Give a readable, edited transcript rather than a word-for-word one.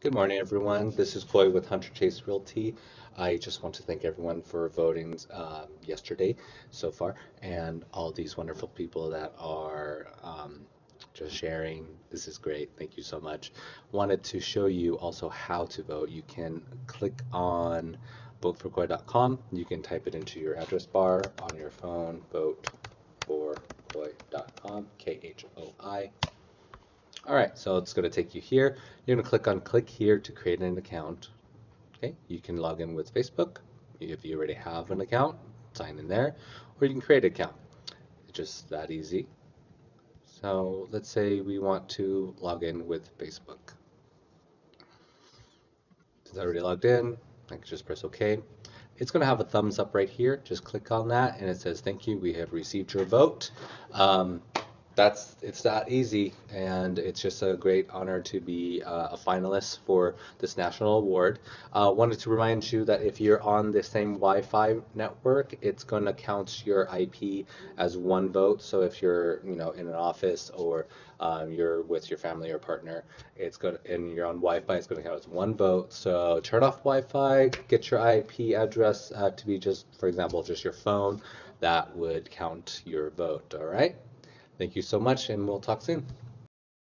Good morning, everyone. This is Khoi with Hunter Chase Realty. I just want to thank everyone for voting yesterday so far, and all these wonderful people that are just sharing. This is great. Thank you so much. Wanted to show you also how to vote. You can click on voteforkhoi.com. You can type it into your address bar on your phone. Voteforkhoi.com. Khoi. All right, so it's going to take you here. You're going to click here to create an account. Okay, you can log in with Facebook. If you already have an account, sign in there, or you can create an account. It's just that easy. So let's say we want to log in with Facebook. It's already logged in. I can just press OK. It's going to have a thumbs up right here. Just click on that, and it says, "Thank you. We have received your vote." Um, it's that easy, and it's just a great honor to be a finalist for this national award. Wanted to remind you that if you're on the same Wi-Fi network, it's going to count your IP as one vote. So if you're, in an office or you're with your family or partner, it's good, and you're on Wi-Fi, it's going to count as one vote. So turn off Wi-Fi, get your IP address to be just, for example, just your phone. That would count your vote. All right. Thank you so much, and we'll talk soon.